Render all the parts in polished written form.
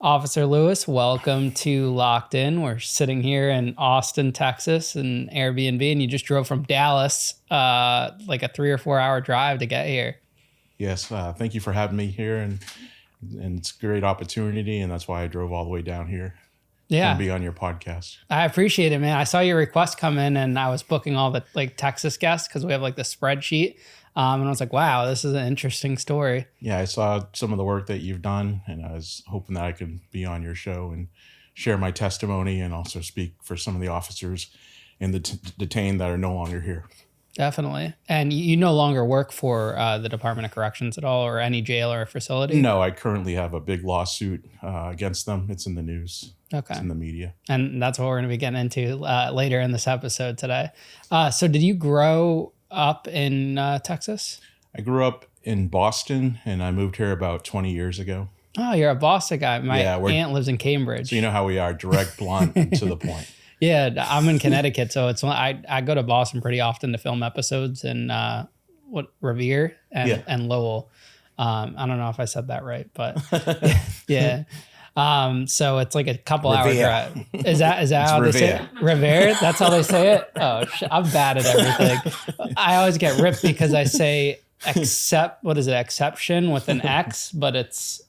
Officer Lewis, welcome to Locked In. We're sitting here in Austin, Texas, in Airbnb, and you just drove from Dallas, like a 3 or 4 hour drive to get here. Yes, thank you for having me here, and it's a great opportunity, and that's why I drove all the way down here. Yeah, To be on your podcast. I appreciate it, man. I saw your request come in, and I was booking all the Texas guests because we have the spreadsheet. And I was like, wow, this is an interesting story. Yeah, I saw some of the work that you've done, and I was hoping that I could be on your show and share my testimony and also speak for some of the officers and the detained that are no longer here. Definitely. And you no longer work for the Department of Corrections at all, or any jail or facility? No, I currently have a big lawsuit against them. It's in the news. Okay. It's in the media. And that's what we're going to be getting into later in this episode today. So did you grow up in Texas? I grew up in Boston, and I moved here about 20 years ago. Oh, you're a Boston guy. My aunt lives in Cambridge. So you know how we are, direct, blunt, and to the point. Yeah, I'm in Connecticut, so I go to Boston pretty often to film episodes in Revere and Lowell. I don't know if I said that right, but yeah. So it's like a couple hour drive. Is that how they say it? Revere? That's how they say it? Oh, I'm bad at everything. I always get ripped because I say exception with an X, but it's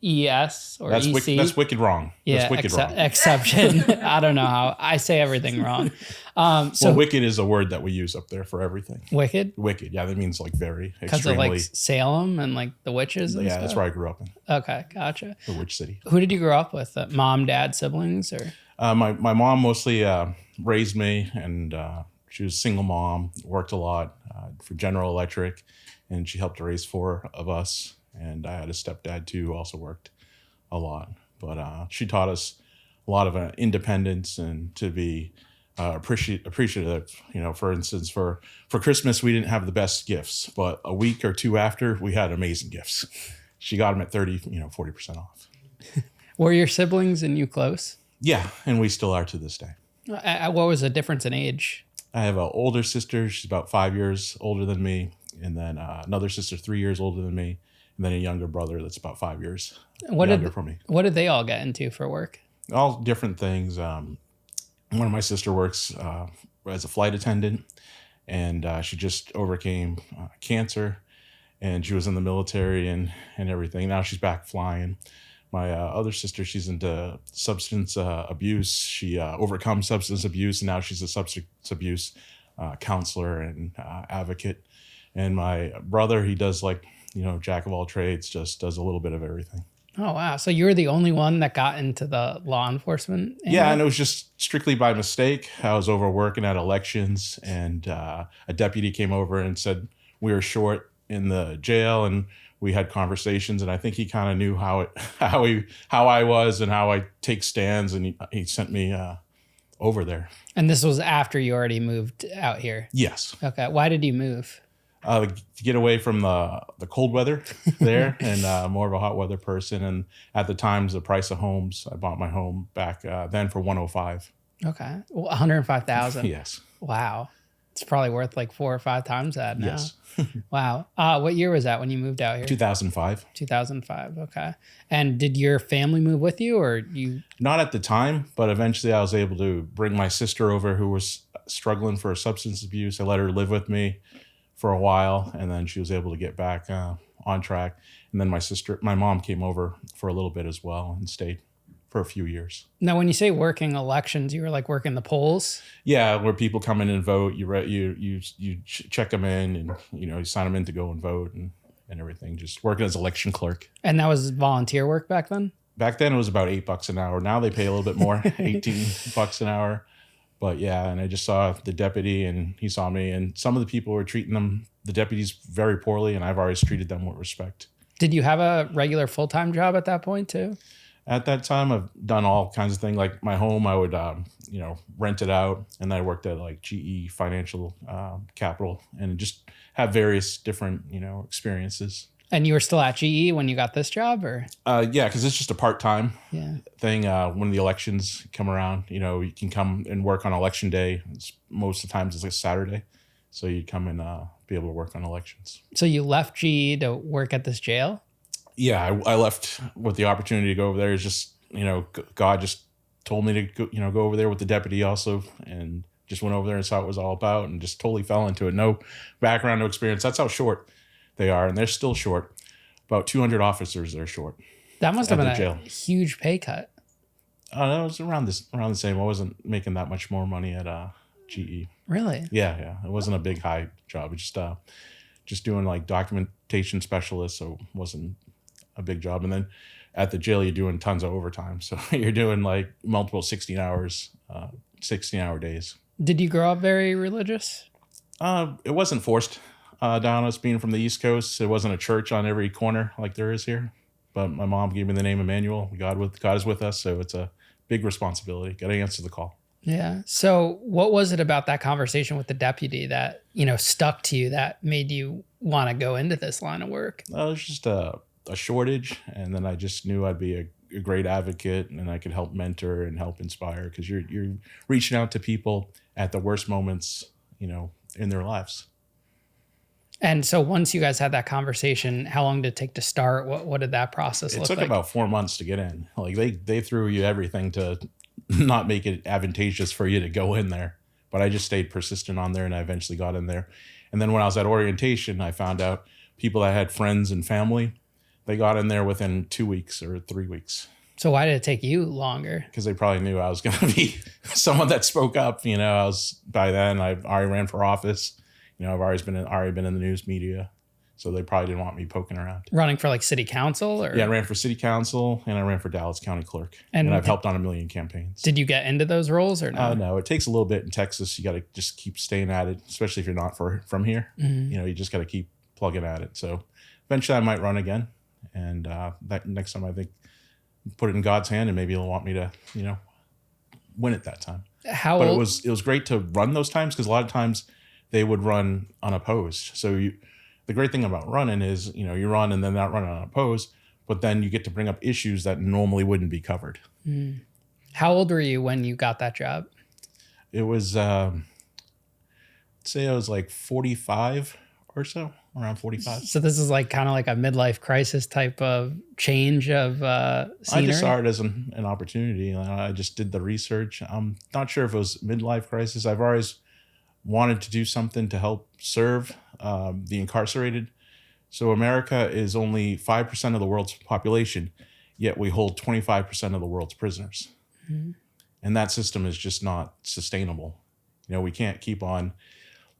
ES or EC. That's wicked wrong. Yeah, that's wicked wrong. Exception. I don't know how. I say everything wrong. So wicked is a word that we use up there for everything. Wicked? Wicked, yeah, that means very because of Salem and the witches and stuff? That's where I grew up in. Okay, gotcha. The witch city. Who did you grow up with? Mom, dad, siblings? Or my mom mostly raised me, and she was a single mom, worked a lot for General Electric, and she helped raise 4 of us. And I had a stepdad too, who also worked a lot. But she taught us a lot of independence and to be appreciative. For instance, for Christmas, we didn't have the best gifts, but a week or 2 after, we had amazing gifts. She got them at 40% off. Were your siblings and you close? Yeah, and we still are to this day. What was the difference in age? I have an older sister. She's about 5 years older than me. And then another sister 3 years older than me. And then a younger brother that's about 5 years younger from me. What did they all get into for work? All different things. One of my sister works as a flight attendant, and she just overcame cancer, and she was in the military and everything. Now she's back flying. My other sister, she's into substance abuse. She overcome substance abuse, and now she's a substance abuse counselor and advocate. And my brother, he does jack of all trades, just does a little bit of everything. Oh, wow. So you were the only one that got into the law enforcement? Yeah, and it was just strictly by mistake. I was over working at elections, and a deputy came over and said we were short in the jail, and we had conversations, and I think he kind of knew how I was and how I take stands, and he sent me over there. And this was after you already moved out here? Yes. Okay. Why did you move? To get away from the cold weather there and more of a hot weather person. And at the times, the price of homes, I bought my home back then for $105,000. Okay. Well, $105,000. Yes. Wow. It's probably worth 4 or 5 times that now. Yes. Wow. What year was that when you moved out here? 2005. 2005. Okay. And did your family move with you, or you? Not at the time, but eventually I was able to bring my sister over who was struggling for substance abuse. I let her live with me for a while, and then she was able to get back on track. And then my mom came over for a little bit as well and stayed for a few years. Now, when you say working elections, you were working the polls? Yeah, where people come in and vote, you check them in, and you sign them in to go and vote and everything. Just working as election clerk. And that was volunteer work back then? Back then it was about $8 an hour. Now they pay a little bit more, $18 an hour. But yeah, and I just saw the deputy, and he saw me, and some of the people were treating the deputies very poorly, and I've always treated them with respect. Did you have a regular full-time job at that point too? At that time, I've done all kinds of things. Like my home, I would, rent it out, and I worked at GE Financial Capital, and just have various different, experiences. And you were still at GE when you got this job, or? Yeah, because it's just a part-time thing. When the elections come around, you can come and work on election day. Most of the times it's a Saturday. So you'd come and be able to work on elections. So you left GE to work at this jail? Yeah, I left with the opportunity to go over there. It's just God just told me to go over there with the deputy also, and just went over there and saw what it was all about, and just totally fell into it. No background, no experience. That's how short they are, and they're still short. About 200 officers they're short. That must have been a huge pay cut. No, it was around the same. I wasn't making that much more money at GE. Really? Yeah. It wasn't a big high job. It's just doing like documentation specialist, so it wasn't a big job. And then at the jail, you're doing tons of overtime. So you're doing like multiple 16-hour days. Did you grow up very religious? It wasn't forced down us being from the East Coast. There wasn't a church on every corner like there is here. But my mom gave me the name Emanuel. God is with us. So it's a big responsibility. Got to answer the call. Yeah. So what was it about that conversation with the deputy that, stuck to you, that made you want to go into this line of work? It was just a shortage. And then I just knew I'd be a great advocate, and I could help mentor and help inspire, because you're reaching out to people at the worst moments, in their lives. And so once you guys had that conversation, how long did it take to start? What did that process look like? It took about 4 months to get in. Like they threw you everything to not make it advantageous for you to go in there. But I just stayed persistent on there, and I eventually got in there. And then when I was at orientation, I found out people that had friends and family, they got in there within 2 weeks or 3 weeks. So why did it take you longer? Because they probably knew I was going to be someone that spoke up. By then I already ran for office. I've already been in the news media. So they probably didn't want me poking around. Running for like city council? Yeah, I ran for city council, and I ran for Dallas County clerk. And I've helped on 1 million campaigns. Did you get into those roles or no? No, it takes a little bit in Texas. You got to just keep staying at it, especially if you're not from here. Mm-hmm. You just got to keep plugging at it. So eventually I might run again. And that next time, I think, put it in God's hand, and maybe he'll want me to, win it that time. But it was great to run those times, because a lot of times they would run unopposed. So the great thing about running is, you run and then not run unopposed, but then you get to bring up issues that normally wouldn't be covered. Mm. How old were you when you got that job? It was, say I was like 45 or so, around 45. So this is like kind of like a midlife crisis type of change of scenery? I just saw it as an opportunity. I just did the research. I'm not sure if it was midlife crisis. I've always wanted to do something to help serve the incarcerated. So America is only 5% of the world's population, yet we hold 25% of the world's prisoners. Mm-hmm. And that system is just not sustainable. We can't keep on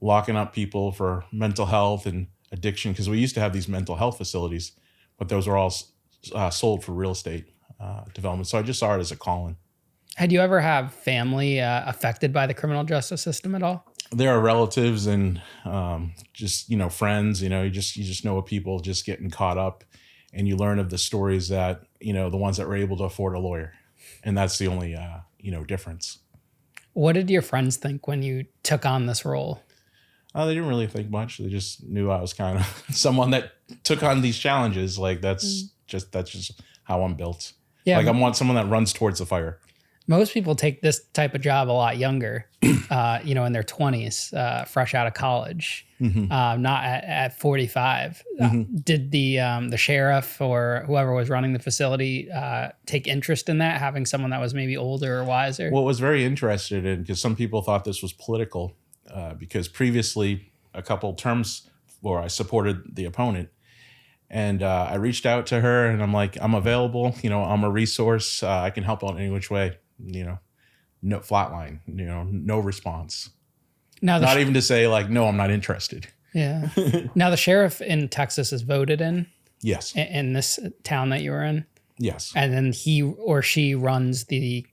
locking up people for mental health and addiction, because we used to have these mental health facilities, but those are all sold for real estate development. So I just saw it as a calling. Had you ever have family affected by the criminal justice system at all? There are relatives and just, friends, you just know of people just getting caught up, and you learn of the stories that, the ones that were able to afford a lawyer. And that's the only, difference. What did your friends think when you took on this role? They didn't really think much. They just knew I was kind of someone that took on these challenges. Like that's just how I'm built. Yeah. Like I want someone that runs towards the fire. Most people take this type of job a lot younger, in their 20s, fresh out of college, mm-hmm. Not at 45. Mm-hmm. Did the sheriff or whoever was running the facility take interest in that, having someone that was maybe older or wiser? Well, I was very interested in, because some people thought this was political, because previously a couple terms where I supported the opponent. And I reached out to her, and I'm like, I'm available. I'm a resource. I can help out any which way. No flatline, no response. Now, not even to say like, no, I'm not interested. Yeah. Now the sheriff in Texas is voted in. Yes. In this town that you were in. Yes. And then he or she runs the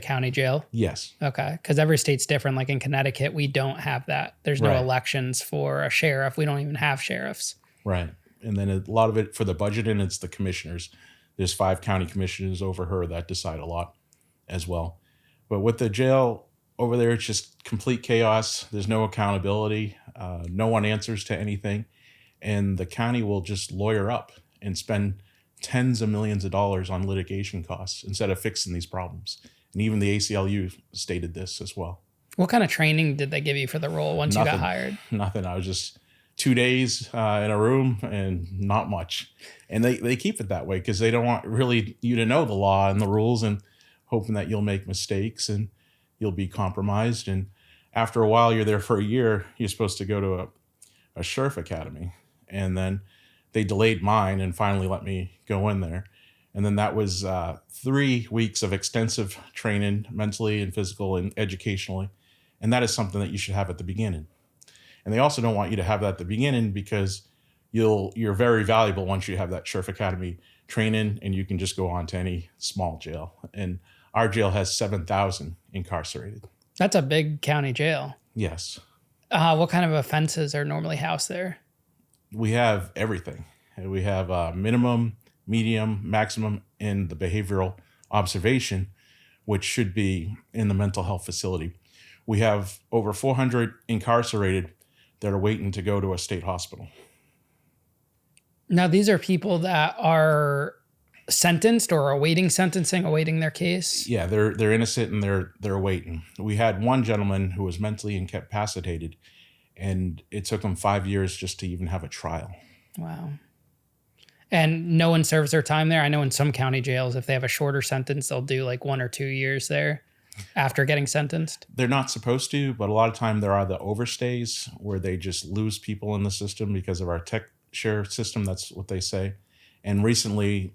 county jail. Yes. Okay. Because every state's different. Like in Connecticut, we don't have that. There's no elections for a sheriff. We don't even have sheriffs. Right. And then a lot of it for the budget, and it's the commissioners. There's 5 county commissioners over her that decide a lot as well. But with the jail over there, it's just complete chaos. There's no accountability. No one answers to anything. And the county will just lawyer up and spend tens of millions of dollars on litigation costs instead of fixing these problems. And even the ACLU stated this as well. What kind of training did they give you for the role once you got hired? Nothing. I was just 2 days in a room and not much. And they keep it that way because they don't want really you to know the law and the rules, and hoping that you'll make mistakes and you'll be compromised. And after a while, you're there for a year, you're supposed to go to a Sherf academy. And then they delayed mine and finally let me go in there. And then that was 3 weeks of extensive training, mentally and physical and educationally. And that is something that you should have at the beginning. And they also don't want you to have that at the beginning because you're very valuable once you have that Sherf Academy training, and you can just go on to any small jail. And our jail has 7,000 incarcerated. That's a big county jail. Yes. What kind of offenses are normally housed there? We have everything. We have minimum, medium, maximum in the behavioral observation, which should be in the mental health facility. We have over 400 incarcerated that are waiting to go to a state hospital. Now, these are people that are sentenced or awaiting sentencing, awaiting their case? Yeah, they're innocent and they're waiting. We had one gentleman who was mentally incapacitated, and it took him 5 years just to even have a trial. Wow. And no one serves their time there? I know in some county jails, if they have a shorter sentence, they'll do like 1 or 2 years there after getting sentenced. They're not supposed to, but a lot of time there are the overstays where they just lose people in the system because of our tech share system. That's what they say. And recently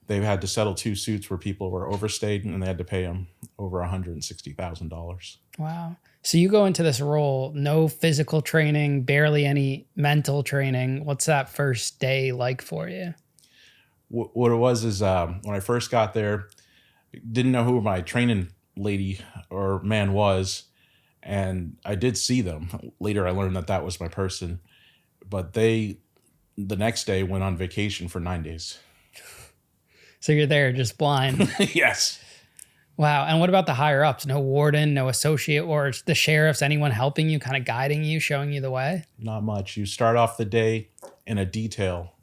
they've had to settle 2 suits where people were overstayed and they had to pay them over $160,000. Wow. So you go into this role, no physical training, barely any mental training. What's that first day like for you? What it was is when I first got there, didn't know who my training lady or man was. And I did see them. Later, I learned that that was my person. But they, the next day, went on vacation for 9 days. So you're there just blind. Yes. Wow. And what about the higher ups? No warden, no associate, or the sheriffs, anyone helping you, kind of guiding you, showing you the way? Not much. You start off the day in a detail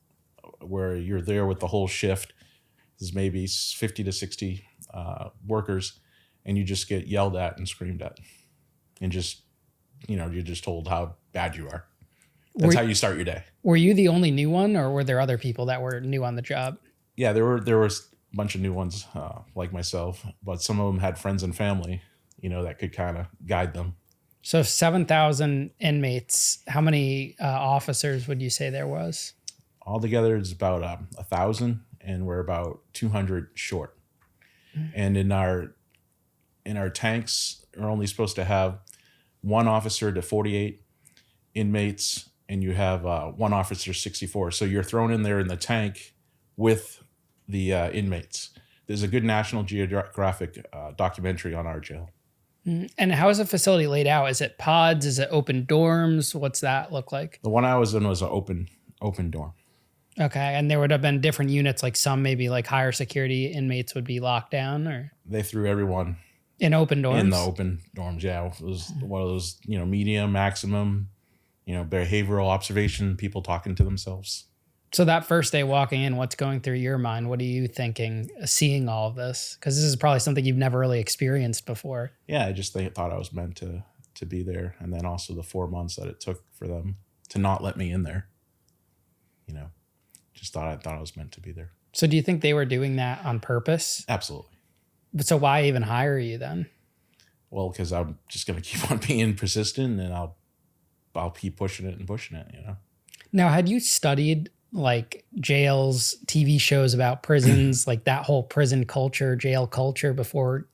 where you're there with the whole shift. There's maybe 50 to 60 workers, and you just get yelled at and screamed at. And just, you're just told how bad you are. That's how you start your day. Were you the only new one, or were there other people that were new on the job? Yeah, there was a bunch of new ones like myself, but some of them had friends and family, that could kind of guide them. So 7,000 inmates. How many officers would you say there was? Altogether, it's about 1,000, and we're about 200 short. Mm-hmm. And in our tanks, we're only supposed to have 1 officer to 48 inmates, and you have 1 officer 64. So you're thrown in there in the tank with the inmates. There's a good National Geographic documentary on our jail. And how is the facility laid out? Is it pods? Is it open dorms? What's that look like? The one I was in was an open dorm. Okay. And there would have been different units, like some maybe like higher security inmates would be locked down, or? They threw everyone in open dorms? In the open dorms, yeah. It was one of those, medium, maximum, behavioral observation, people talking to themselves. So that first day walking in, what's going through your mind? What are you thinking, seeing all of this? Because this is probably something you've never really experienced before. Yeah, I just thought I was meant to be there. And then also the 4 months that it took for them to not let me in there. Just thought I was meant to be there. So do you think they were doing that on purpose? Absolutely. But so why even hire you then? Well, because I'm just going to keep on being persistent, and I'll keep pushing it. Now, had you studied like jails, TV shows about prisons, like that whole prison culture, jail culture before,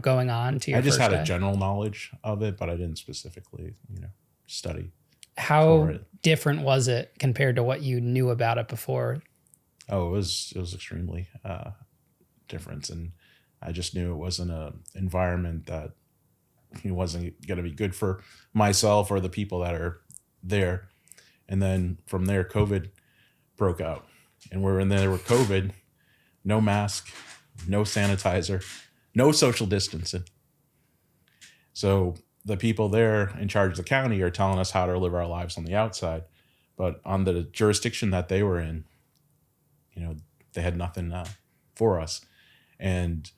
going on to your first day? I just had a general knowledge of it, but I didn't specifically, study. How different was it compared to what you knew about it before? Oh, it was extremely different. And I just knew it wasn't an environment that wasn't going to be good for myself or the people that are there. And then from there, COVID broke out, and we're in there with COVID, no mask, no sanitizer, no social distancing. So the people there in charge of the county are telling us how to live our lives on the outside, but on the jurisdiction that they were in, they had nothing for us. And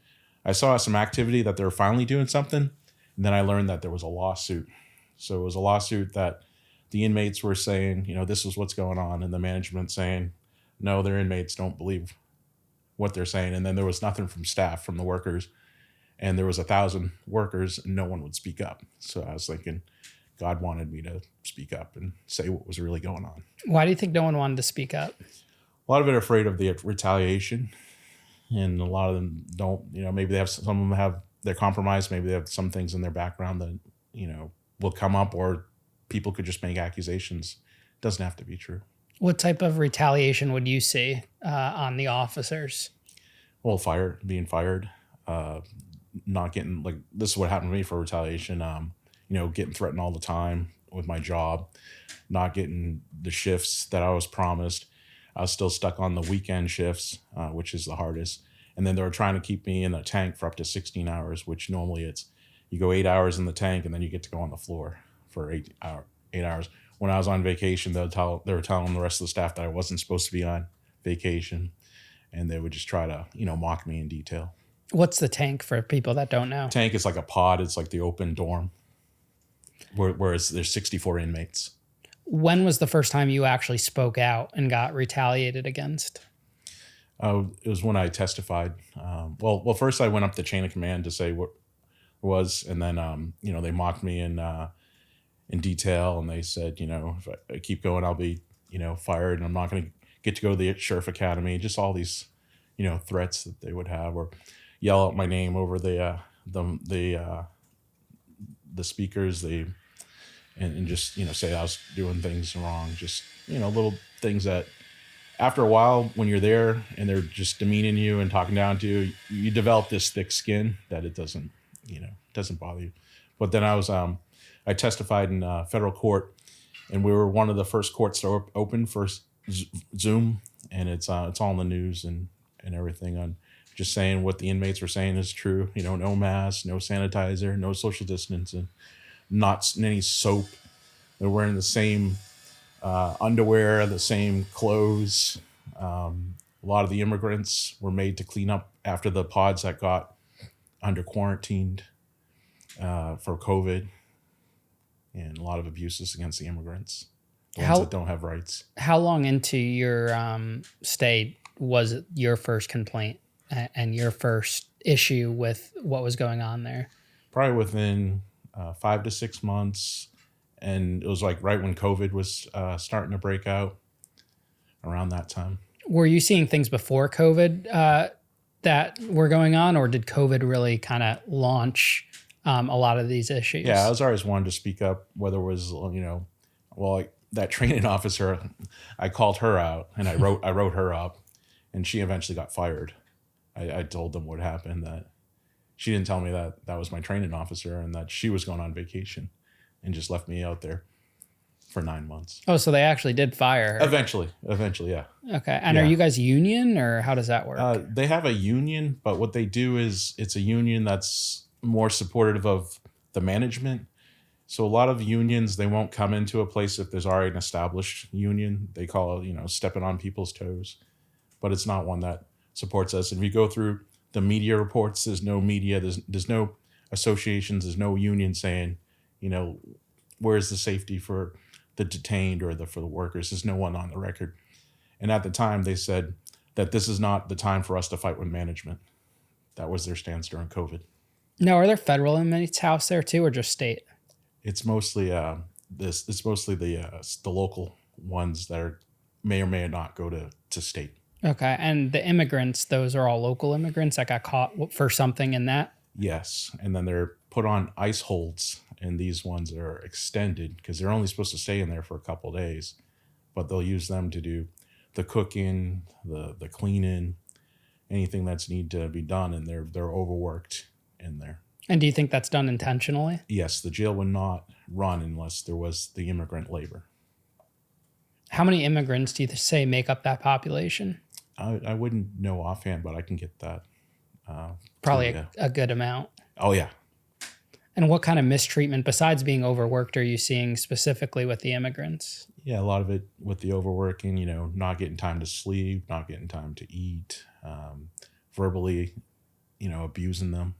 I saw some activity that they were finally doing something, and then I learned that there was a lawsuit. So it was a lawsuit that the inmates were saying, this is what's going on, and the management saying, no, their inmates don't believe what they're saying. And then there was nothing from staff, from the workers, and there was 1,000 workers, and no one would speak up. So I was thinking, God wanted me to speak up and say what was really going on. Why do you think no one wanted to speak up? A lot of it are afraid of the retaliation, and a lot of them don't. Maybe some of them they're compromised. Maybe they have some things in their background that will come up, or people could just make accusations. It doesn't have to be true. What type of retaliation would you see on the officers? Well, being fired, not getting, like, this is what happened to me for retaliation. Getting threatened all the time with my job, not getting the shifts that I was promised. I was still stuck on the weekend shifts, which is the hardest. And then they were trying to keep me in a tank for up to 16 hours, which normally you go 8 hours in the tank and then you get to go on the floor for 8 hours. When I was on vacation, they were telling the rest of the staff that I wasn't supposed to be on vacation, and they would just try to, mock me in detail. What's the tank for people that don't know? Tank is like a pod. It's like the open dorm, whereas there's 64 inmates. When was the first time you actually spoke out and got retaliated against? It was when I testified. Well, first I went up the chain of command to say what it was, and then they mocked me in detail, and they said, if I keep going, I'll be fired, and I'm not going to get to go to the Sherf Academy. Just all these threats that they would have, or yell out my name over the speakers, and just say I was doing things wrong. Just little things that, after a while, when you're there and they're just demeaning you and talking down to you, you develop this thick skin that it doesn't bother you. But then I testified in federal court, and we were one of the first courts to open for Zoom, and it's all in the news and everything. On just saying what the inmates were saying is true. No mask, no sanitizer, no social distancing, not any soap. They're wearing the same underwear, the same clothes. A lot of the immigrants were made to clean up after the pods that got under quarantined for COVID, and a lot of abuses against the immigrants, the ones that don't have rights. How long into your stay was it your first complaint and your first issue with what was going on there? Probably within 5 to 6 months. And it was like right when COVID was starting to break out, around that time. Were you seeing things before COVID that were going on, or did COVID really kind of launch a lot of these issues? Yeah, I was always wanted to speak up, whether it was, that training officer, I called her out, and I wrote her up, and she eventually got fired. I told them what happened, that she didn't tell me that was my training officer and that she was going on vacation, and just left me out there for 9 months. Oh, so they actually did fire her. Eventually, yeah. Okay. And Are you guys union, or how does that work? They have a union, but what they do is it's a union that's more supportive of the management. So a lot of unions, they won't come into a place if there's already an established union. They call it, stepping on people's toes. But it's not one that supports us. If you go through the media reports, there's no media, there's no associations, there's no union saying, where's the safety for the detained or for the workers? There's no one on the record. And at the time, they said that this is not the time for us to fight with management. That was their stance during COVID. Now, are there federal inmates housed there too, or just state? It's mostly It's mostly the local ones that may or may not go to state. Okay, and the immigrants, those are all local immigrants that got caught for something in that? Yes, and then they're put on ice holds, and these ones are extended because they're only supposed to stay in there for a couple of days, but they'll use them to do the cooking, the cleaning, anything that's need to be done, and they're overworked in there. And do you think that's done intentionally? Yes, the jail would not run unless there was the immigrant labor. How many immigrants do you say make up that population? I wouldn't know offhand, but I can get that. Probably a good amount. Oh, yeah. And what kind of mistreatment, besides being overworked, are you seeing specifically with the immigrants? Yeah, a lot of it with the overworking, not getting time to sleep, not getting time to eat, verbally, abusing them.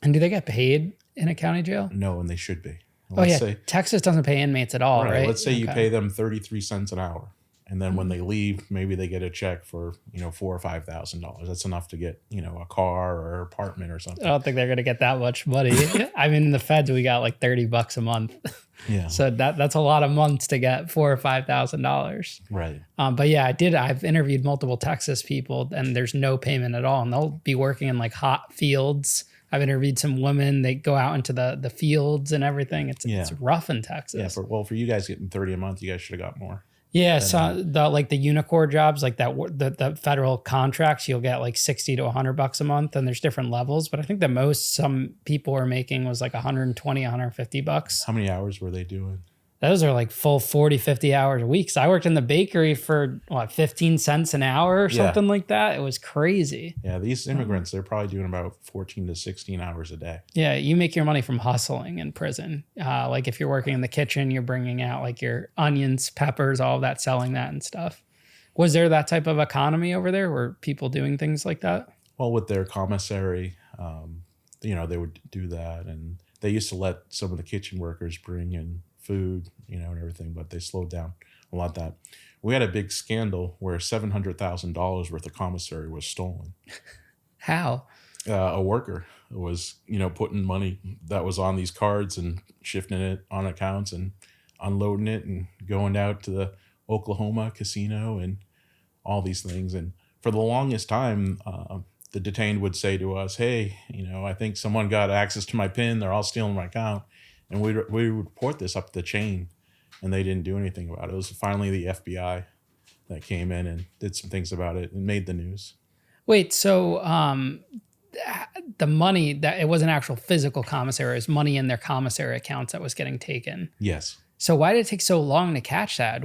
And do they get paid in a county jail? No, and they should be. Let's say Texas doesn't pay inmates at all, right? Let's say you pay them 33 cents an hour. And then when they leave, maybe they get a check for, $4,000 or $5,000. That's enough to get, a car or apartment or something. I don't think they're going to get that much money. I mean, in the feds, we got like $30 a month. Yeah. So that's a lot of months to get $4,000 or $5,000. Right. But yeah, I've interviewed multiple Texas people and there's no payment at all. And they'll be working in like hot fields. I've interviewed some women. They go out into the fields and everything. It's rough in Texas. Yeah. For you guys getting 30 a month, you guys should have got more. Yeah, so the Unicor jobs, like that, the federal contracts, you'll get like $60 to $100 a month, and there's different levels. But I think the most some people were making was like $120, $150. How many hours were they doing? Those are like full 40, 50 hours a week. So I worked in the bakery for 15 cents an hour or something like that. It was crazy. Yeah, these immigrants, they're probably doing about 14 to 16 hours a day. Yeah, you make your money from hustling in prison. Like if you're working in the kitchen, you're bringing out like your onions, peppers, all of that, selling that and stuff. Was there that type of economy over there? Were people doing things like that? Well, with their commissary, they would do that. And they used to let some of the kitchen workers bring in food, and everything, but they slowed down a lot of that. We had a big scandal where $700,000 worth of commissary was stolen. How? A worker was, putting money that was on these cards and shifting it on accounts and unloading it and going out to the Oklahoma casino and all these things. And for the longest time, the detained would say to us, hey, I think someone got access to my PIN. They're all stealing my account. And we would report this up the chain, and they didn't do anything about it. It was finally the FBI that came in and did some things about it and made the news. Wait, so the money, that it wasn't actual physical commissary, it was money in their commissary accounts that was getting taken. Yes. So why did it take so long to catch that?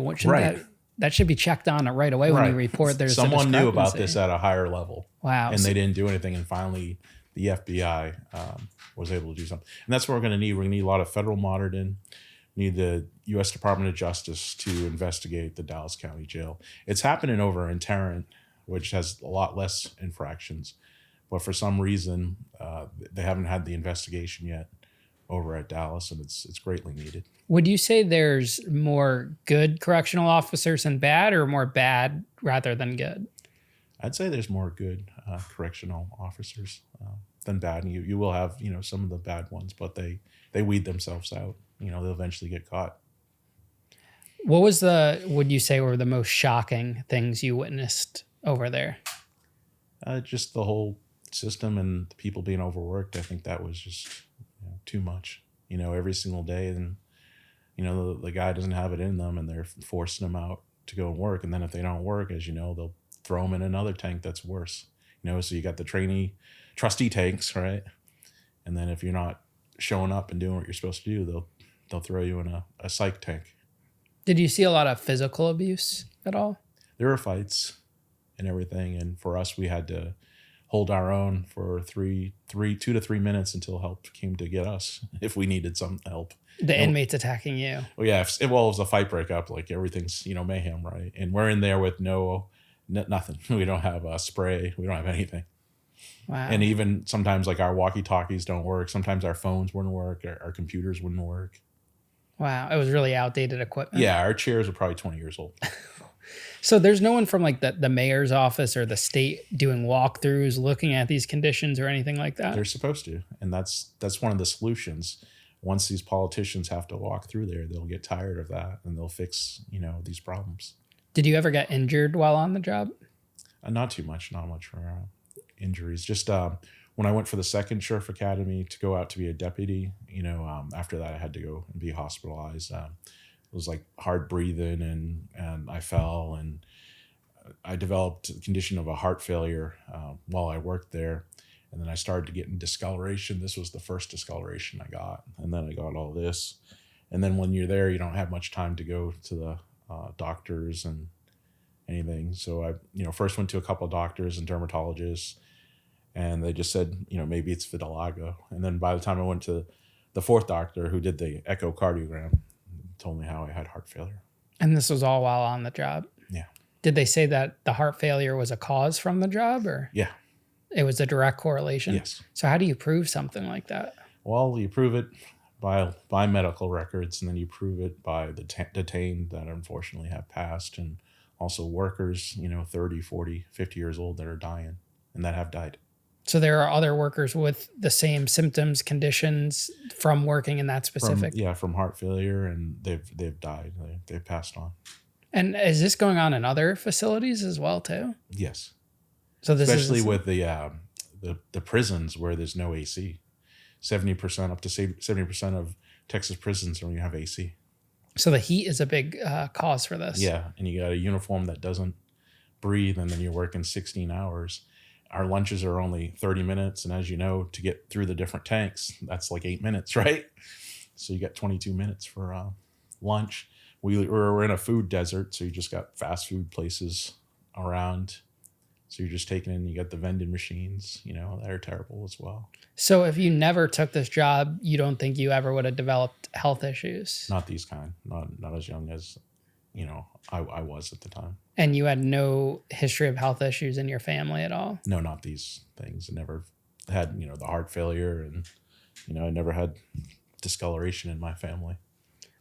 That should be checked on right away when you report there's someone knew about this at a higher level. Wow. And they didn't do anything, and finally the FBI was able to do something. And that's what we're going to need. We're going to need a lot of federal monitoring. Need the U.S. Department of Justice to investigate the Dallas County Jail. It's happening over in Tarrant, which has a lot less infractions. But for some reason, they haven't had the investigation yet over at Dallas, and it's greatly needed. Would you say there's more good correctional officers than bad, or more bad rather than good? I'd say there's more good correctional officers than bad. And you will have, some of the bad ones, but they weed themselves out. They'll eventually get caught. What would you say were the most shocking things you witnessed over there? Just the whole system and the people being overworked. I think that was just too much, every single day. And, the guy doesn't have it in them, and they're forcing them out to go and work. And then if they don't work, as you know, they'll throw them in another tank that's worse. So you got the trustee tanks, right? And then if you're not showing up and doing what you're supposed to do, they'll throw you in a psych tank. Did you see a lot of physical abuse at all? There were fights and everything, and for us, we had to hold our own for 2 to 3 minutes until help came to get us if we needed some help. The inmates attacking you. Well, yeah. If it was a fight breakup, like everything's mayhem, right? And we're in there with nothing. We don't have a spray. We don't have anything. Wow. And even sometimes like our walkie-talkies don't work. Sometimes our phones wouldn't work. Our computers wouldn't work. Wow. It was really outdated equipment. Yeah. Our chairs are probably 20 years old. So there's no one from like the mayor's office or the state doing walkthroughs, looking at these conditions or anything like that? They're supposed to. And that's one of the solutions. Once these politicians have to walk through there, they'll get tired of that and they'll fix, these problems. Did you ever get injured while on the job? Not too much, not much for injuries. Just when I went for the second Sherf Academy to go out to be a deputy, after that I had to go and be hospitalized. It was like hard breathing and I fell and I developed a condition of a heart failure while I worked there. And then I started to get in discoloration. This was the first discoloration I got. And then I got all this. And then when you're there, you don't have much time to go to the doctors and anything. So I, first went to a couple of doctors and dermatologists, and they just said, maybe it's vitiligo. And then by the time I went to the fourth doctor who did the echocardiogram, told me how I had heart failure. And this was all while on the job? Yeah. Did they say that the heart failure was a cause from the job, or? Yeah. It was a direct correlation? Yes. So how do you prove something like that? Well, you prove it by medical records, and then you prove it by the detained that unfortunately have passed, and also workers, 30, 40, 50 years old that are dying and that have died. So there are other workers with the same symptoms, conditions from working in that specific. From heart failure, and they've died. They've passed on. And is this going on in other facilities as well too? Yes. So this especially with the prisons where there's no AC. 70% up to 70% of Texas prisons don't even have AC. So the heat is a big cause for this. Yeah, and you got a uniform that doesn't breathe, and then you're working 16 hours. Our lunches are only 30 minutes, and as you know, to get through the different tanks, that's like 8 minutes, right? So you got 22 minutes for lunch. We're in a food desert, so you just got fast food places around. So you're just taking in, you got the vending machines, that are terrible as well. So if you never took this job, you don't think you ever would have developed health issues? Not these kind, not as young as, I was at the time. And you had no history of health issues in your family at all? No, not these things. I never had, the heart failure, and, I never had discoloration in my family.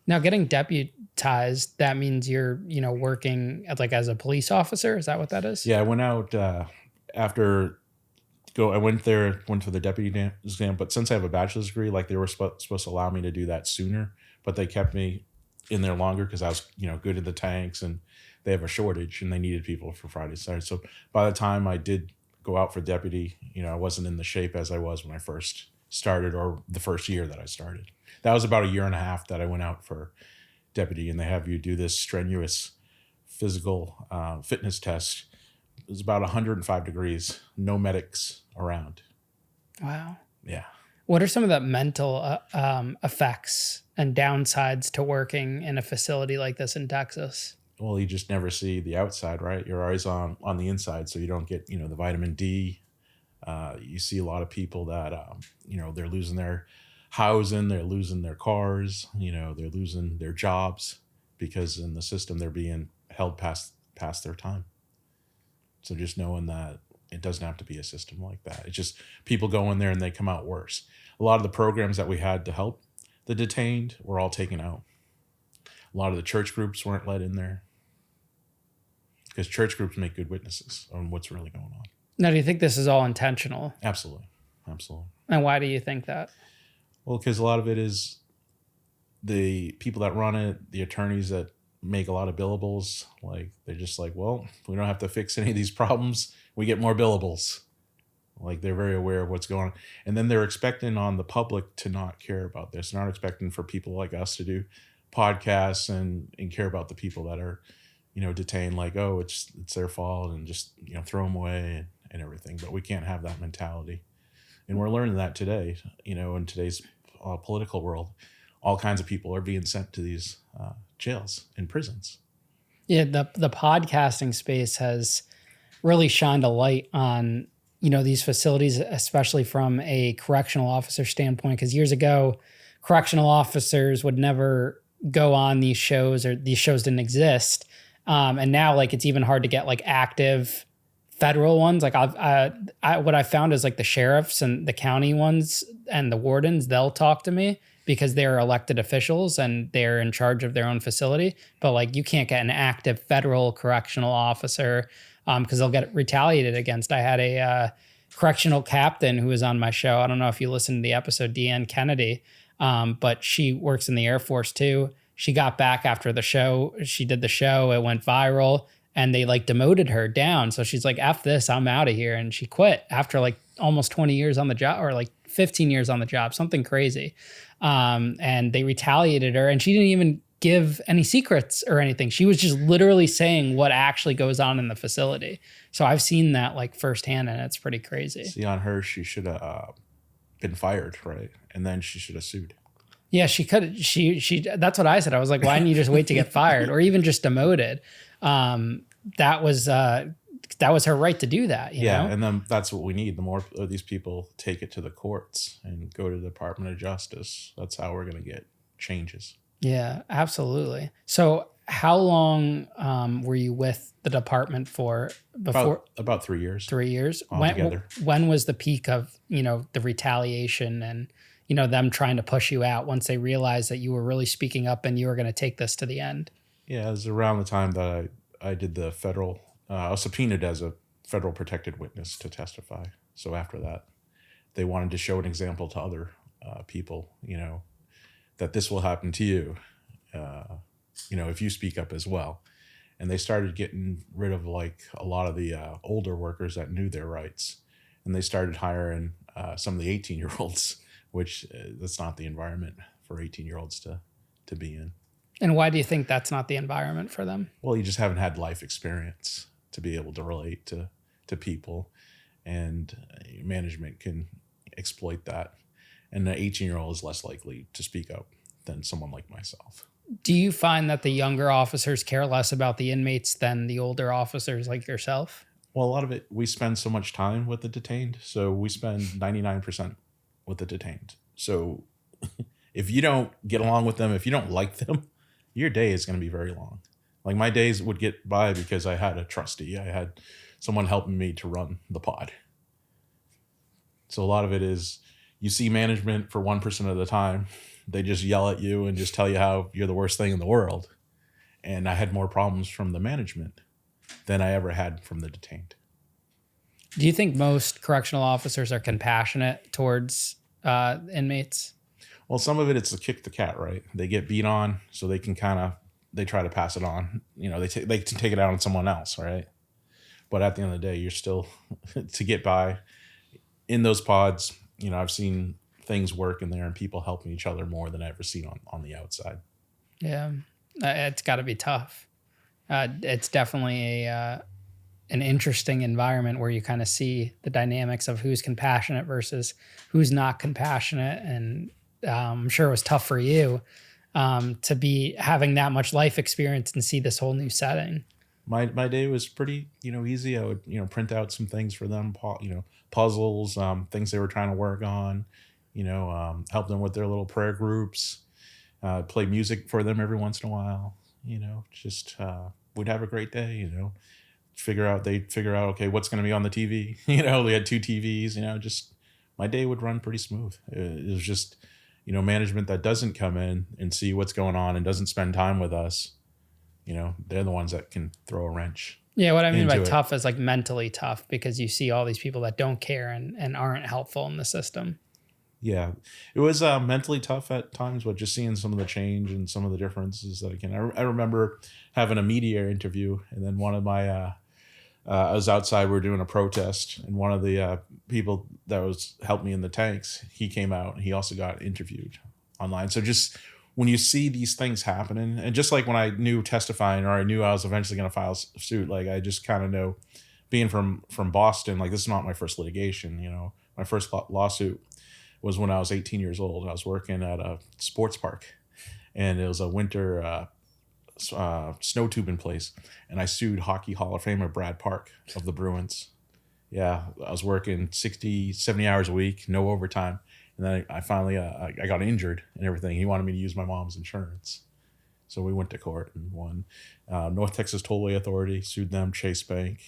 Now, getting deputized, that means you're, working as a police officer. Is that what that is? Yeah, I went out I went for the deputy exam, but since I have a bachelor's degree, they were supposed to allow me to do that sooner, but they kept me in there longer because I was, good at the tanks, and they have a shortage and they needed people for Friday, Saturday. So by the time I did go out for deputy, I wasn't in the shape as I was when I first started, or the first year that I started. That was about a year and a half that I went out for deputy, and they have you do this strenuous physical fitness test. It was about 105 degrees, no medics around. Wow. Yeah. What are some of the mental effects and downsides to working in a facility like this in Texas? Well, you just never see the outside, right? You're always on the inside, so you don't get, the vitamin D. You see a lot of people that, they're losing their housing, they're losing their cars, they're losing their jobs because in the system they're being held past their time. So just knowing that it doesn't have to be a system like that. It's just people go in there and they come out worse. A lot of the programs that we had to help the detained were all taken out. A lot of the church groups weren't let in there because church groups make good witnesses on what's really going on. Now, do you think this is all intentional? Absolutely. Absolutely. And why do you think that? Well, because a lot of it is the people that run it, the attorneys that make a lot of billables. They're just well, we don't have to fix any of these problems. We get more billables. They're very aware of what's going on. And then they're expecting on the public to not care about this. They're not expecting for people like us to do podcasts and care about the people that are, detained, it's their fault, and just, throw them away and everything. But we can't have that mentality. And we're learning that today, in today's political world. All kinds of people are being sent to these jails and prisons. Yeah, the podcasting space has really shined a light on, these facilities, especially from a correctional officer standpoint. Because years ago, correctional officers would never go on these shows, or these shows didn't exist. And now, it's even hard to get active federal ones. What I found is the sheriffs and the county ones and the wardens, they'll talk to me because they're elected officials and they're in charge of their own facility. But you can't get an active federal correctional officer because they'll get retaliated against. I had a correctional captain who was on my show. I don't know if you listened to the episode, Deanne Kennedy, but she works in the Air Force too. She got back after the show. She did the show. It went viral. And they demoted her down. So she's like, F this, I'm out of here. And she quit after almost 20 years on the job, or 15 years on the job, something crazy. And they retaliated her, and she didn't even give any secrets or anything. She was just literally saying what actually goes on in the facility. So I've seen that firsthand, and it's pretty crazy. See, on her, she should have been fired, right? And then she should have sued. Yeah, she could. She. That's what I said. I was like, why didn't you just wait to get fired, or even just demoted? That was her right to do that. You know? And then that's what we need. The more of these people take it to the courts and go to the Department of Justice, that's how we're going to get changes. Yeah, absolutely. So How long were you with the department for before? About 3 years. 3 years. Altogether. When was the peak of, the retaliation and, them trying to push you out once they realized that you were really speaking up and you were going to take this to the end? Yeah, it was around the time that I did the federal, I was subpoenaed as a federal protected witness to testify. So after that, they wanted to show an example to other people, that this will happen to you, if you speak up as well. And they started getting rid of like a lot of the older workers that knew their rights. And they started hiring some of the 18-year-olds, which that's not the environment for 18-year-olds to be in. And why do you think that's not the environment for them? Well, you just haven't had life experience to be able to relate to people, and management can exploit that. And an 18-year-old is less likely to speak up than someone like myself. Do you find that the younger officers care less about the inmates than the older officers like yourself? Well, a lot of it, we spend so much time with the detained. So we spend 99% with the detained. So if you don't get along with them, if you don't like them, your day is going to be very long. Like my days would get by because I had a trustee. I had someone helping me to run the pod. So a lot of it is you see management for 1% of the time. They just yell at you and just tell you how you're the worst thing in the world. And I had more problems from the management than I ever had from the detained. Do you think most correctional officers are compassionate towards inmates? Well, some of it's to kick the cat, right? They get beat on, so they can they try to pass it on. They can take it out on someone else, right? But at the end of the day, you're still, to get by in those pods, I've seen things work in there and people helping each other more than I've ever seen on the outside. Yeah, it's got to be tough. It's definitely an interesting environment where you kind of see the dynamics of who's compassionate versus who's not compassionate. And I'm sure it was tough for you to be having that much life experience and see this whole new setting. My day was pretty, easy. I would, print out some things for them, puzzles, things they were trying to work on, help them with their little prayer groups, play music for them every once in a while, just we'd have a great day, they'd figure out, okay, what's going to be on the TV? We had 2 TVs, just my day would run pretty smooth. It was just, management that doesn't come in and see what's going on and doesn't spend time with us. They're the ones that can throw a wrench. Yeah, what I mean by tough is like mentally tough, because you see all these people that don't care and aren't helpful in the system. Yeah, it was mentally tough at times, but just seeing some of the change and some of the differences that I remember having a media interview, and then one of my, I was outside, we were doing a protest, and one of the people that was helped me in the tanks, he came out and he also got interviewed online. So just when you see these things happening, and just like when I knew Testifying, or I knew I was eventually going to file a suit, like I just kind of know, being from Boston, like this is not my first litigation. My first lawsuit was when I was 18 years old. I was working at a sports park, and it was a winter snow tubing place, and I sued Hockey Hall of Famer Brad Park of the Bruins. Yeah, I was working 60, 70 hours a week, no overtime. And then I finally, I got injured and everything. He wanted me to use my mom's insurance. So we went to court and won. North Texas Tollway Authority sued them, Chase Bank.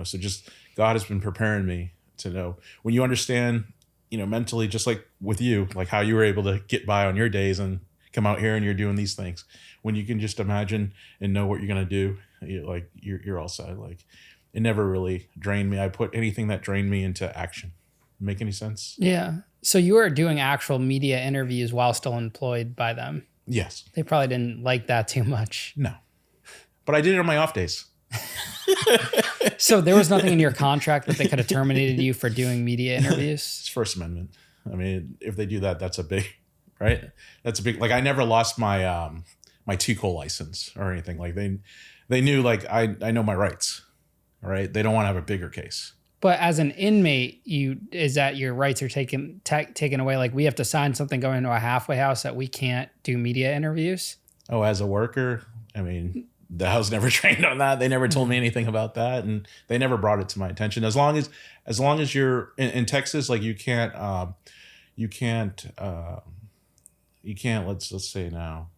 So just God has been preparing me to know when you understand, mentally, just like with you, like how you were able to get by on your days and come out here and you're doing these things. When you can just imagine and know what you're going to do, you're all set. Like it never really drained me. I put anything that drained me into action. Make any sense? Yeah. So you were doing actual media interviews while still employed by them? Yes. They probably didn't like that too much. No. But I did it on my off days. So there was nothing in your contract that they could have terminated you for doing media interviews? It's First Amendment. I mean, if they do that, that's a big, right? That's a big, like I never lost my my TCOL license or anything. Like they knew like I know my rights, right? They don't want to have a bigger case. But as an inmate, is that your rights are taken away? Like we have to sign something going into a halfway house that we can't do media interviews? Oh, as a worker, I mean, I was never trained on that. They never told me anything about that, and they never brought it to my attention. As long as you're in Texas, like you can't let's say now,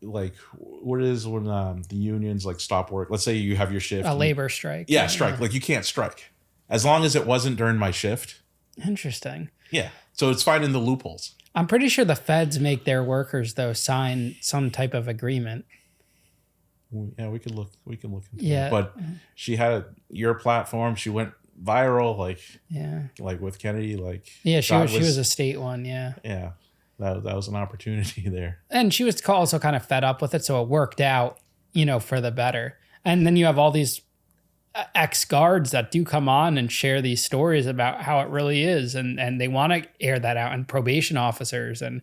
like what is when the unions like stop work. Let's say you have your shift. A labor strike. Yeah, strike. Yeah. Like you can't strike as long as it wasn't during my shift. Interesting. Yeah. So it's finding the loopholes. I'm pretty sure the feds make their workers though sign some type of agreement. Yeah, we can look into it. But she had your platform. She went viral, like with Kennedy. Like she was a state one. Yeah. Yeah. That was an opportunity there. And she was also kind of fed up with it. So it worked out, for the better. And then you have all these ex-guards that do come on and share these stories about how it really is. And they want to air that out, and probation officers. And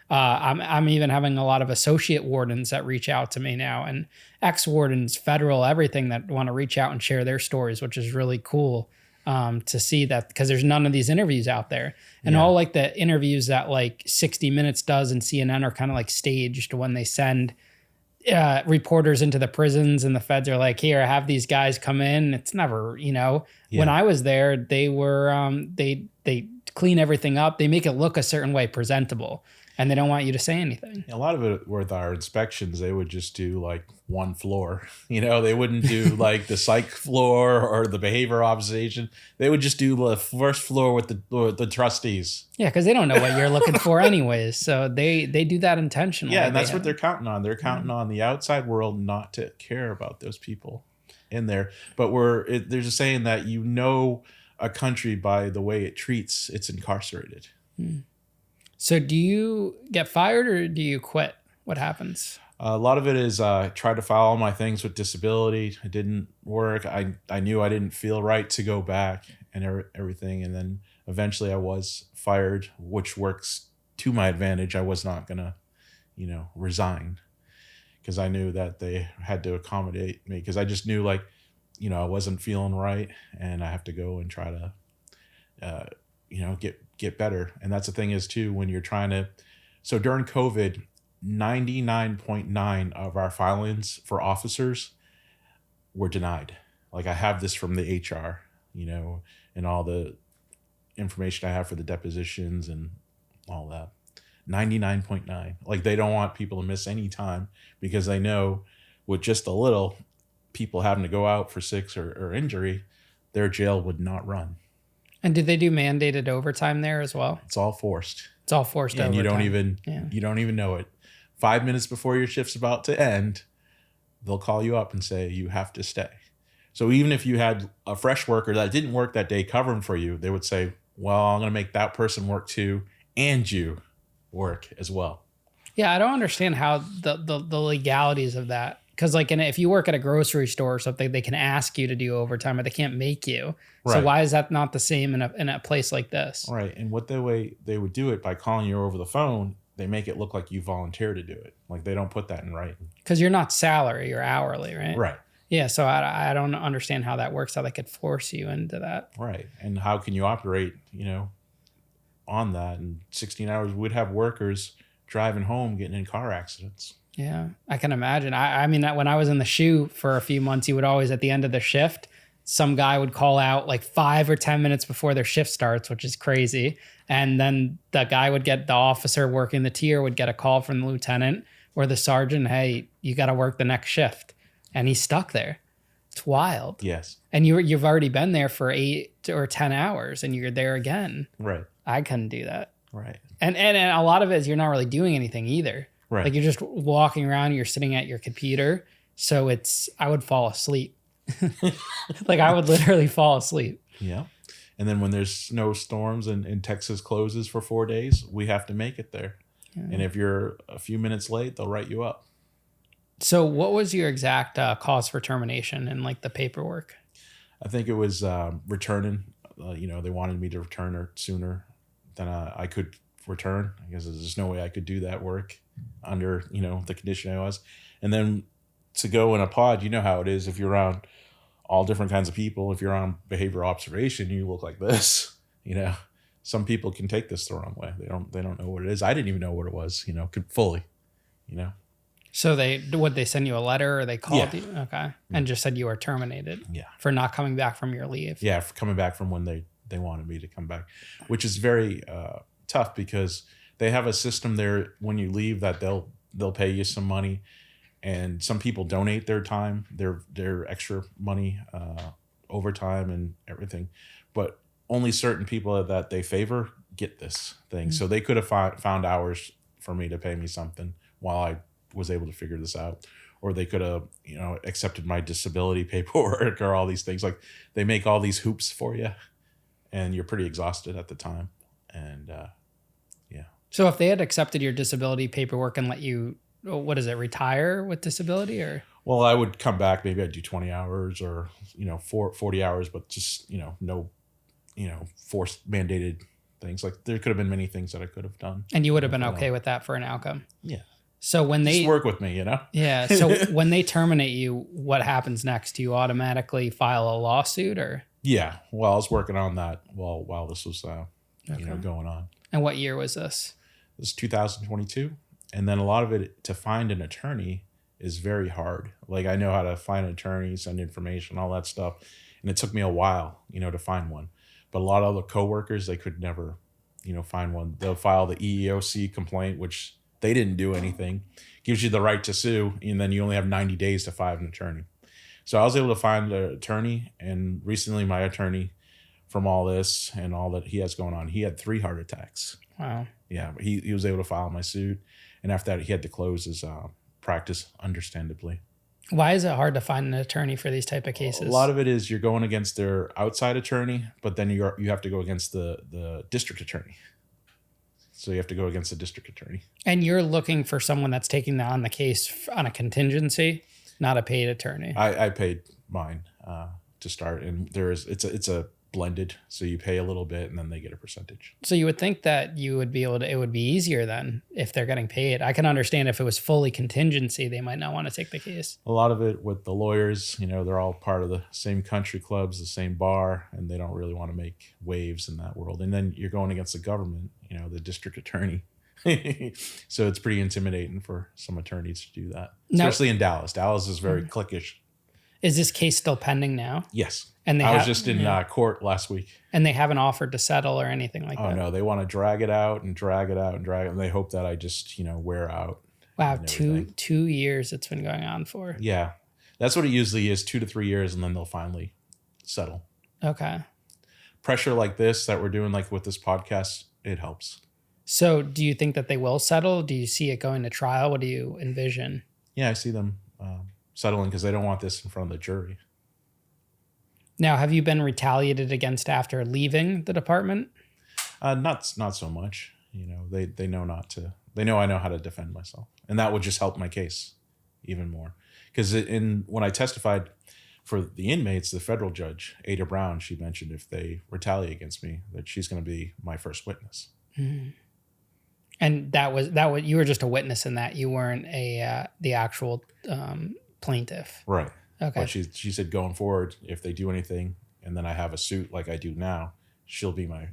I'm even having a lot of associate wardens that reach out to me now, and ex-wardens, federal, everything, that want to reach out and share their stories, which is really cool. To see that, because there's none of these interviews out there, and all like the interviews that like 60 Minutes does and CNN are kind of like staged when they send reporters into the prisons, and the feds are like, here, have these guys come in. It's never, when I was there, they were, they clean everything up. They make it look a certain way, presentable, and they don't want you to say anything. A lot of it with our inspections, they would just do like one floor. They wouldn't do like the psych floor or the behavior observation. They would just do the first floor with the trustees. Yeah, because they don't know what you're looking for anyways. So they do that intentionally. Yeah, and that's what they're counting on. They're counting on the outside world not to care about those people in there. But there's a saying that a country by the way it treats its incarcerated. So do you get fired or do you quit? What happens? A lot of it is try to file all my things with disability. It didn't work. I knew I didn't feel right to go back and everything. And then eventually I was fired, which works to my advantage. I was not going to, resign, because I knew that they had to accommodate me, because I just knew I wasn't feeling right, and I have to go and try to, get better. And that's the thing is too, when you're trying to, so during COVID, 99.9 of our filings for officers were denied. Like I have this from the HR, and all the information I have for the depositions and all that. 99.9. Like they don't want people to miss any time, because they know with just a little people having to go out for sick or injury, their jail would not run. And did they do mandated overtime there as well? It's all forced. It's all forced overtime. And you don't even know it. 5 minutes before your shift's about to end, they'll call you up and say you have to stay. So even if you had a fresh worker that didn't work that day covering for you, they would say, well, I'm going to make that person work too, and you work as well. Yeah, I don't understand how the legalities of that. Because if you work at a grocery store or something, they can ask you to do overtime, but they can't make you. Right. So why is that not the same in a place like this? Right. And the way they would do it, by calling you over the phone, they make it look like you volunteer to do it. Like they don't put that in writing. Because you're not salary, you're hourly, right? Right. Yeah. So I don't understand how that works, how they could force you into that. Right. And how can you operate, on that? In 16 hours, we'd have workers driving home, getting in car accidents. Yeah, I can imagine. I mean, when I was in the SHU for a few months, you would always, at the end of the shift, some guy would call out like 5 or 10 minutes before their shift starts, which is crazy. And then the officer working the tier would get a call from the lieutenant or the sergeant, hey, you got to work the next shift. And he's stuck there. It's wild. Yes. And you've already been there for 8 or 10 hours and you're there again. Right. I couldn't do that. Right. And a lot of it is you're not really doing anything either. Right. Like you're just walking around, you're sitting at your computer. So I would fall asleep. Like I would literally fall asleep. Yeah. And then when there's snowstorms and Texas closes for 4 days, we have to make it there. Yeah. And if you're a few minutes late, they'll write you up. So what was your exact cause for termination and like the paperwork? I think it was returning. They wanted me to return sooner than I could return. I guess there's no way I could do that work under, the condition I was. And then to go in a pod, you know how it is. If you're around all different kinds of people, if you're on behavior observation, you look like this, some people can take this the wrong way. They don't know what it is. I didn't even know what it was, fully. So would they send you a letter or they called you? Okay. And just said you were terminated. Yeah. For not coming back from your leave. Yeah. For coming back from when they wanted me to come back, which is very tough because they have a system there when you leave that they'll they'll pay you some money, and some people donate their time, their extra money, overtime and everything, but only certain people that they favor get this thing. So they could have found hours for me to pay me something while I was able to figure this out, or they could have, accepted my disability paperwork or all these things. Like, they make all these hoops for you, and you're pretty exhausted at the time. And yeah. So if they had accepted your disability paperwork and let you, what is it, retire with disability, or? Well, I would come back. Maybe I'd do 20 hours or, 40 hours, but just, no, forced mandated things. Like, there could have been many things that I could have done. And you would have been okay with that for an outcome? Yeah. So when they just work with me, Yeah. So when they terminate you, what happens next? Do you automatically file a lawsuit, or? Yeah. Well, I was working on that while this was, going on. And what year was this? It was 2022. And then a lot of it, to find an attorney is very hard. Like, I know how to find an attorney, send information, all that stuff. And it took me a while, to find one. But a lot of other coworkers, they could never, find one. They'll file the EEOC complaint, which they didn't do anything. Gives you the right to sue, and then you only have 90 days to find an attorney. So I was able to find an attorney, and recently my attorney, from all this and all that he has going on, he had 3 heart attacks. Wow. Yeah, but he was able to file my suit, and after that he had to close his practice, understandably. Why is it hard to find an attorney for these type of cases? A lot of it is you're going against their outside attorney, but then you have to go against the district attorney. So you have to go against the district attorney. And you're looking for someone that's taking on the case on a contingency, not a paid attorney. I paid mine to start, and it's a blended, so you pay a little bit and then they get a percentage. So you would think that you would be able to, it would be easier then if they're getting paid. I can understand if it was fully contingency, they might not want to take the case. A lot of it with the lawyers, they're all part of the same country clubs, the same bar, and they don't really want to make waves in that world. And then you're going against the government, the district attorney. So it's pretty intimidating for some attorneys to do that, especially in Dallas. Dallas is very cliquish. Is this case still pending now? Yes. And I was just in court last week. And they haven't offered to settle or anything like that? Oh, no. They want to drag it out and drag it out and drag it. And they hope that I just, wear out. Wow. 2 years it's been going on for. Yeah. That's what it usually is, 2 to 3 years, and then they'll finally settle. Okay. Pressure like this that we're doing, like with this podcast, it helps. So do you think that they will settle? Do you see it going to trial? What do you envision? Yeah, I see them settling because they don't want this in front of the jury. Now, have you been retaliated against after leaving the department? Not so much. They know not to. They know I know how to defend myself, and that would just help my case even more. Because when I testified for the inmates, the federal judge Ada Brown, she mentioned if they retaliate against me, that she's going to be my first witness. Mm-hmm. And that was you were just a witness in that. You weren't the actual plaintiff, right? Okay. But she said going forward, if they do anything, and then I have a suit like I do now, she'll be my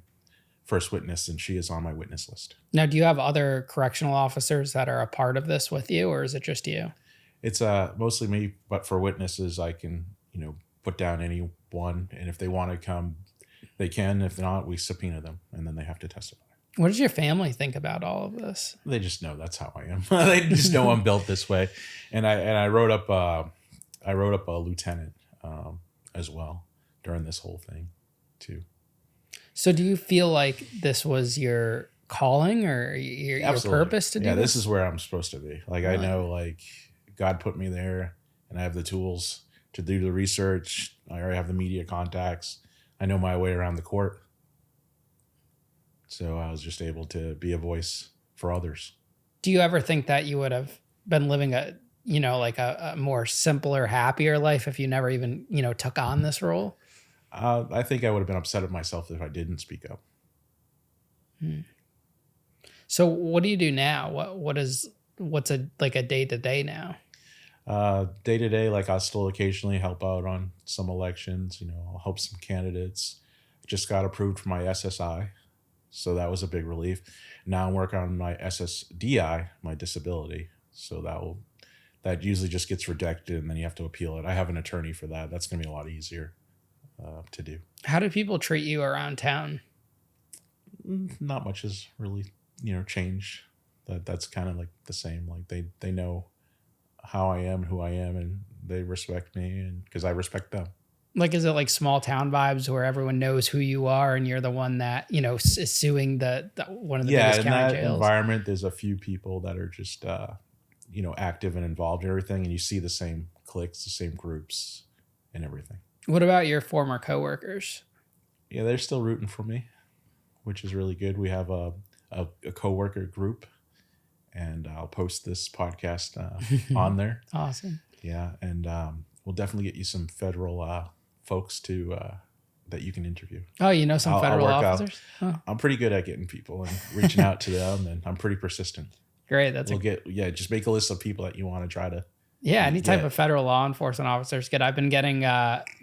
first witness, and she is on my witness list. Now, do you have other correctional officers that are a part of this with you, or is it just you? It's mostly me, but for witnesses, I can put down anyone, and if they want to come, they can. If not, we subpoena them, and then they have to testify. What does your family think about all of this? They just know that's how I am. They just know I'm built this way, and I wrote up a lieutenant as well during this whole thing too. So do you feel like this was your calling or your purpose to do this? Yeah, this is where I'm supposed to be. Like, I know, like, God put me there, and I have the tools to do the research. I already have the media contacts. I know my way around the court. So I was just able to be a voice for others. Do you ever think that you would have been living a more simpler, happier life if you never even, took on this role? I think I would have been upset at myself if I didn't speak up. So what do you do now? What's a day-to-day now? Day-to-day, like, I'll still occasionally help out on some elections, I'll help some candidates. Just got approved for my SSI. So that was a big relief. Now I'm working on my SSDI, my disability. So that usually just gets rejected, and then you have to appeal it. I have an attorney for that. That's going to be a lot easier to do. How do people treat you around town? Not much has really, changed. That's kind of like the same. Like they know how I am, who I am, and they respect me, and because I respect them. Like, is it like small town vibes where everyone knows who you are and you're the one that, is suing the one of the biggest In county that jails? environment, there's a few people that are just, active and involved in everything. And you see the same cliques, the same groups and everything. What about your former coworkers? Yeah, they're still rooting for me, which is really good. We have a coworker group, and I'll post this podcast on there. Awesome. Yeah. And we'll definitely get you some federal folks that you can interview. Oh, some federal officers? Huh. I'm pretty good at getting people and reaching out to them, and I'm pretty persistent. Great. Just make a list of people that you want to try to. Yeah, any type of federal law enforcement officers good. I've been getting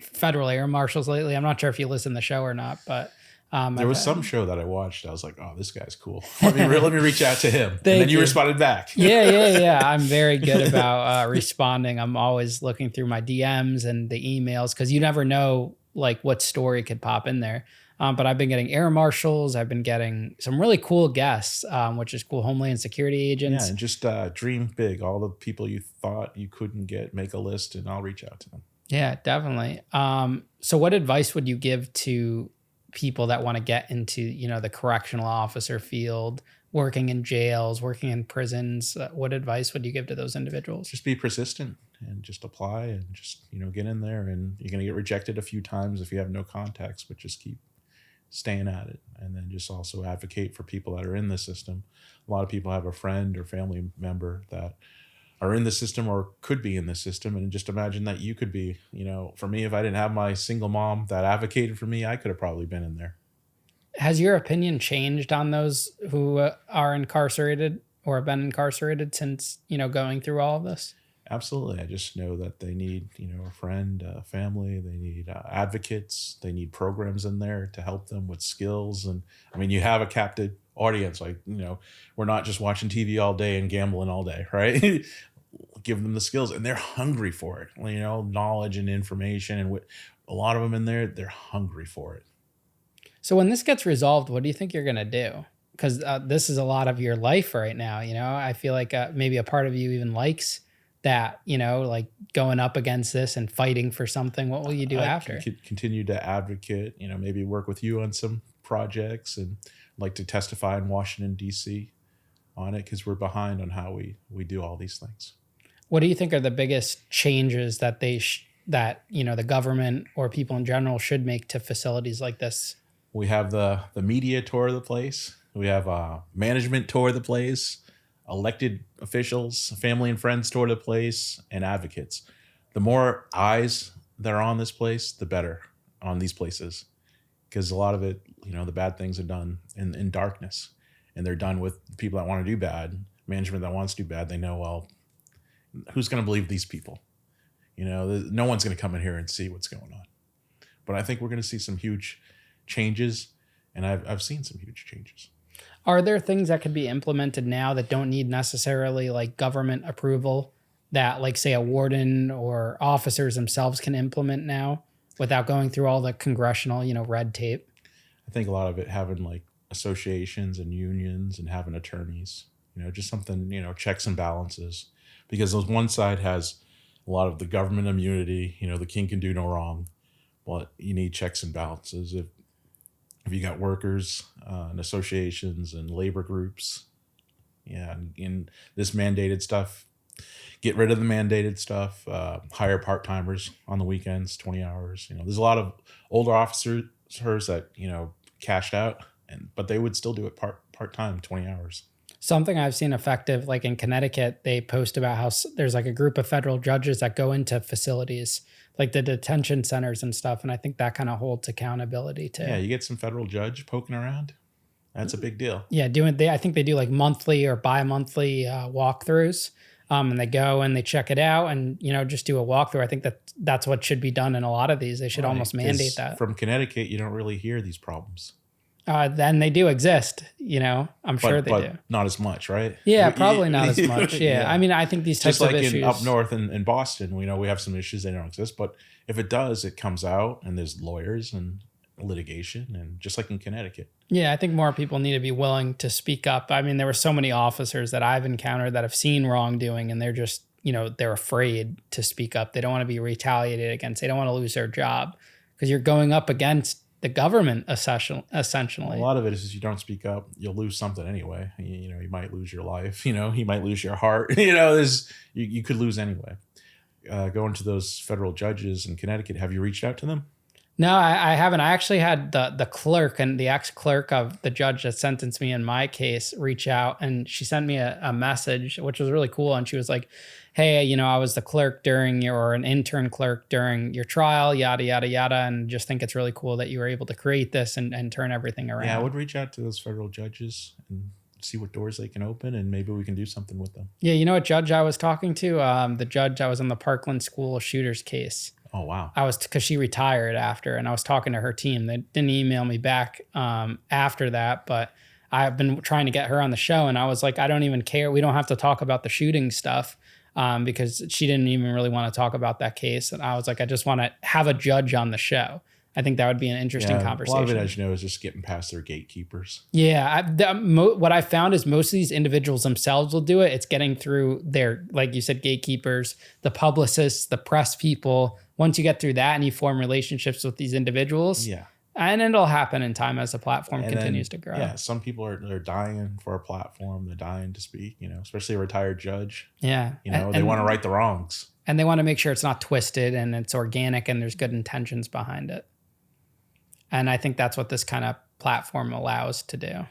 federal air marshals lately. I'm not sure if you listen to the show or not, but there was some show that I watched. I was like, oh, this guy's cool. Let me reach out to him. And then you responded back. Yeah. I'm very good about responding. I'm always looking through my DMs and the emails because you never know like what story could pop in there. But I've been getting air marshals. I've been getting some really cool guests, which is cool. Homeland Security agents. Yeah, and just dream big. All the people you thought you couldn't get, make a list, and I'll reach out to them. Yeah, definitely. So what advice would you give to people that want to get into, the correctional officer field, working in jails, working in prisons? What advice would you give to those individuals? Just be persistent and just apply and just, get in there, and you're going to get rejected a few times if you have no contacts, but just keep staying at it. And then just also advocate for people that are in the system. A lot of people have a friend or family member that are in the system or could be in the system. And just imagine that you could be, for me, if I didn't have my single mom that advocated for me, I could have probably been in there. Has your opinion changed on those who are incarcerated or have been incarcerated since, going through all of this? Absolutely. I just know that they need, a friend, a family. They need advocates. They need programs in there to help them with skills. And you have a captive audience. Like, we're not just watching TV all day and gambling all day, right? Give them the skills, and they're hungry for it. Knowledge and information, and a lot of them in there, they're hungry for it. So when this gets resolved, what do you think you're going to do? Because this is a lot of your life right now. I feel like maybe a part of you even likes that, like going up against this and fighting for something. What will you do after? Continue to advocate, maybe work with you on some projects, and like to testify in Washington, D.C. on it, because we're behind on how we do all these things. What do you think are the biggest changes that the government or people in general should make to facilities like this? We have the media tour the place. We have management tour the place. Elected officials, family and friends tour the place, and advocates. The more eyes that are on this place, the better on these places. Because a lot of it, the bad things are done in darkness. And they're done with people that want to do bad. Management that wants to do bad, they know, well, who's going to believe these people? No one's going to come in here and see what's going on. But I think we're going to see some huge changes. And I've seen some huge changes. Are there things that could be implemented now that don't need necessarily like government approval that, like, say, a warden or officers themselves can implement now without going through all the congressional, red tape? I think a lot of it having like associations and unions and having attorneys, just something, checks and balances, because those one side has a lot of the government immunity, the king can do no wrong, but you need checks and balances. If you got workers and associations and labor groups, and this mandated stuff, get rid of the mandated stuff, hire part-timers on the weekends, 20 hours. There's a lot of older officers that, cashed out, but they would still do it part-time, 20 hours. Something I've seen effective, like in Connecticut, they post about how there's like a group of federal judges that go into facilities like the detention centers and stuff. And I think that kind of holds accountability too. Yeah, you get some federal judge poking around. That's a big deal. Yeah, I think they do like monthly or bi-monthly walkthroughs. And they go and they check it out and, just do a walkthrough. I think that's what should be done in a lot of these. They should almost mandate that. From Connecticut, you don't really hear these problems. Then they do exist, I'm sure they do. Not as much, right? Yeah, probably not as much. Yeah. I think these types of issues. Just like up north in Boston, we have some issues that don't exist. But if it does, it comes out and there's lawyers and litigation, and just like in Connecticut. Yeah, I think more people need to be willing to speak up. I mean, there were so many officers that I've encountered that have seen wrongdoing and they're just, they're afraid to speak up. They don't want to be retaliated against. They don't want to lose their job because you're going up against the government essentially. A lot of it is you don't speak up, you'll lose something anyway. You might lose your life, you might lose your heart, you could lose anyway. Going to those federal judges in Connecticut, have you reached out to them? No, I haven't. I actually had the clerk and the ex-clerk of the judge that sentenced me in my case reach out, and she sent me a message, which was really cool. And she was like, hey, I was the clerk or an intern clerk during your trial, yada, yada, yada. And just think it's really cool that you were able to create this and turn everything around. Yeah, I would reach out to those federal judges and see what doors they can open, and maybe we can do something with them. Yeah, you know what judge I was talking to? The judge I was in the Parkland school shooters case. Oh, wow. Because she retired after, and I was talking to her team. They didn't email me back after that, but I've been trying to get her on the show, and I was like, I don't even care. We don't have to talk about the shooting stuff because she didn't even really want to talk about that case. And I was like, I just want to have a judge on the show. I think that would be an interesting conversation. A lot of it, as you know, is just getting past their gatekeepers. Yeah. What I found is most of these individuals themselves will do it. It's getting through their, like you said, gatekeepers, the publicists, the press people. Once you get through that and you form relationships with these individuals, and it'll happen in time as the platform continues to grow. Yeah, some people are dying for a platform. They're dying to speak, especially a retired judge. Yeah. They want to right the wrongs. And they want to make sure it's not twisted and it's organic and there's good intentions behind it. And I think that's what this kind of platform allows to do.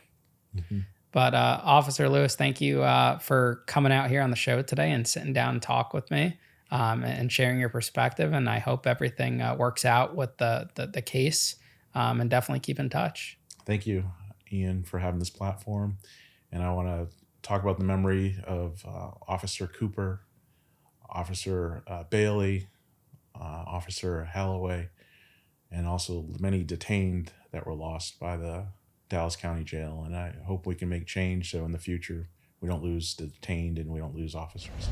Mm-hmm. But Officer Lewis, thank you for coming out here on the show today and sitting down and talk with me and sharing your perspective. And I hope everything works out with the case and definitely keep in touch. Thank you, Ian, for having this platform. And I want to talk about the memory of Officer Cooper, Officer Bailey, Officer Halloway, and also many detained that were lost by the Dallas County Jail. And I hope we can make change so in the future we don't lose the detained and we don't lose officers.